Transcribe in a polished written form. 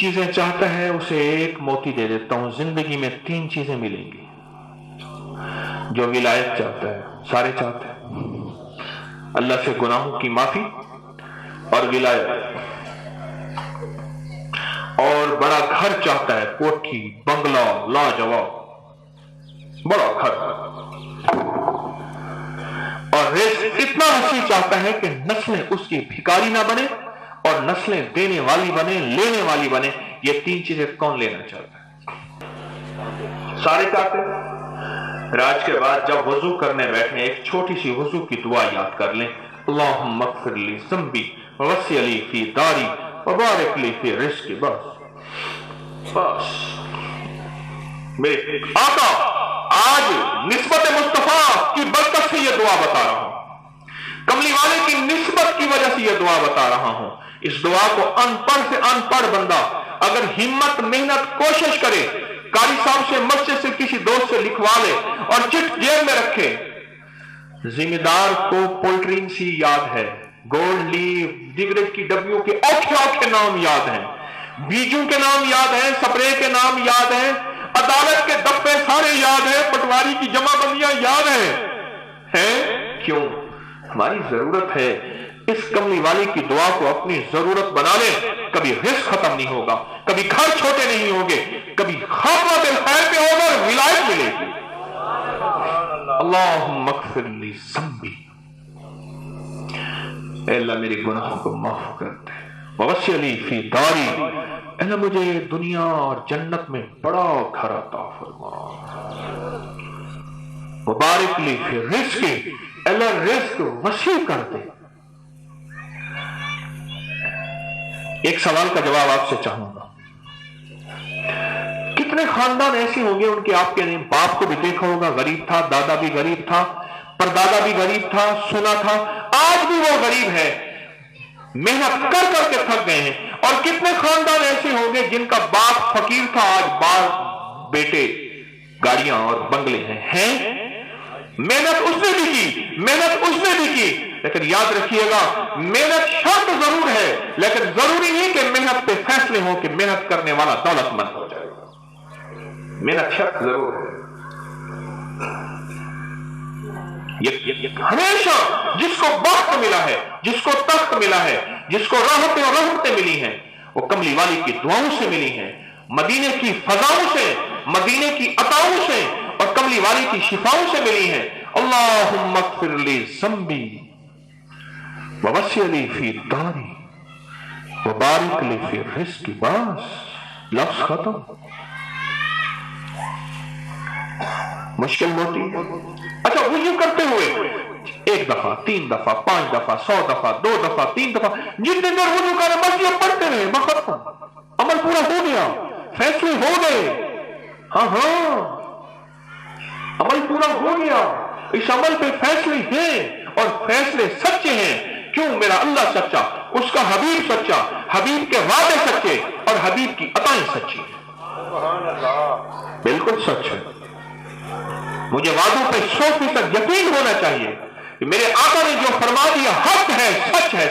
چیزیں چاہتا ہے اسے ایک موتی دے دیتا ہوں. زندگی میں 3 چیزیں ملیں گی. جو ولایت چاہتا ہے, سارے چاہتے ہیں, اللہ سے گناہوں کی معافی اور ولایت, اور بڑا گھر چاہتا ہے, کوٹھی بنگلہ لاجواب بڑا گھر, اور رزق اتنا وسیع چاہتا ہے کہ نسلیں اس کی بھکاری نہ بنے اور نسلیں دینے والی بنے, لینے والی بنے. یہ 3 چیزیں کون لینا چاہتا ہے؟ سارے چاہتے ہیں. راج کے بعد جب وضو کرنے بیٹھنے ایک چھوٹی سی وضو کی دعا یاد کر لیں. اللہم اغفر لی ذنبی ووسع لی فی داری وبارک لی فی رزقی. بس میرے آقا آج نسبت مصطفیٰ کی برکت سے یہ دعا بتا رہا ہوں, کملی والے کی نسبت کی وجہ سے یہ دعا بتا رہا ہوں. اس دعا کو ان پڑھ سے ان پڑھ بندہ اگر ہمت محنت کوشش کرے, قاری صاحب سے مسجد سے کسی دوست سے لکھوا لے اور چٹ جیب میں رکھے. ذمہ دار کو پولٹرین سی یاد ہے, گولڈ لیف سگریٹ کی ڈبیوں کے اوکھے اوکھے نام یاد ہیں, بیجوں کے نام یاد ہیں, سپرے کے نام یاد ہیں, عدالت کے دفے سارے یاد ہیں, پٹواری کی جمع بندیاں یاد ہیں. کیوں؟ ہماری ضرورت ہے. اس کملی والی کی دعا کو اپنی ضرورت بنا لیں. کبھی رزق ختم نہیں ہوگا, کبھی گھر چھوٹے نہیں ہوں گے, کبھی خاتمہ بالخیر پہ ہوگا اور ولایت ملے گی. اللہم اغفر لی ذنبی, اے اللہ میرے گناہوں کو معاف کر دے. ووسع لی فی داری, اے اللہ مجھے دنیا اور جنت میں بڑا گھر عطا فرما. وبارک لی فی رزقی, اے اللہ رزق وسیع کر دے. ایک سوال کا جواب آپ سے چاہوں گا. کتنے خاندان ایسے ہوں گے, ان کے آپ کے باپ کو بھی دیکھا ہوگا غریب تھا, دادا بھی غریب تھا, پردادا بھی غریب تھا, سنا تھا, آج بھی وہ غریب ہے, محنت کر کر کے تھک گئے ہیں. اور کتنے خاندان ایسے ہوں گے جن کا باپ فقیر تھا, آج باپ بیٹے گاڑیاں اور بنگلے ہیں. محنت اس نے بھی کی, محنت اس نے بھی کی, لیکن یاد رکھیے گا محنت شرط ضرور ہے, لیکن ضروری نہیں کہ محنت پہ فیصلے ہوں کہ محنت کرنے والا دولت مند ہو جائے گا. محنت شرط ضرور ہے. ہمیشہ جس کو بخت ملا ہے, جس کو تخت ملا ہے, جس کو راحتیں اور رحمتیں ملی ہیں, وہ کملی والی کی دعاؤں سے ملی ہیں, مدینے کی فضاؤں سے, مدینے کی عطاؤں سے اور کملی والی کی شفاؤں سے ملی ہیں. اللہم اغفر لی ذنبی ووسع لی فی داری وبارک لی فی رزقی. بس لفظ ختم. مشکل موٹی. اچھا وضو کرتے ہوئے 1 دفعہ 3 دفعہ 5 دفعہ 100 دفعہ 2 دفعہ 3 دفعہ جتنے دیر وضو کرے بس یہ پڑھتے رہے, ختم. عمل پورا ہو گیا, فیصلے ہو گئے. ہاں عمل پورا ہو گیا. اس عمل پہ فیصلے ہیں اور فیصلے سچے ہیں. کیوں؟ میرا اللہ سچا, اس کا حبیب سچا, حبیب کے وعدے سچے اور حبیب کی عطائیں سچی ہیں. بالکل سچ ہے. مجھے وعدوں پہ 100% یقین ہونا چاہیے کہ میرے آقا نے جو فرما دیا حق ہے, سچ ہے.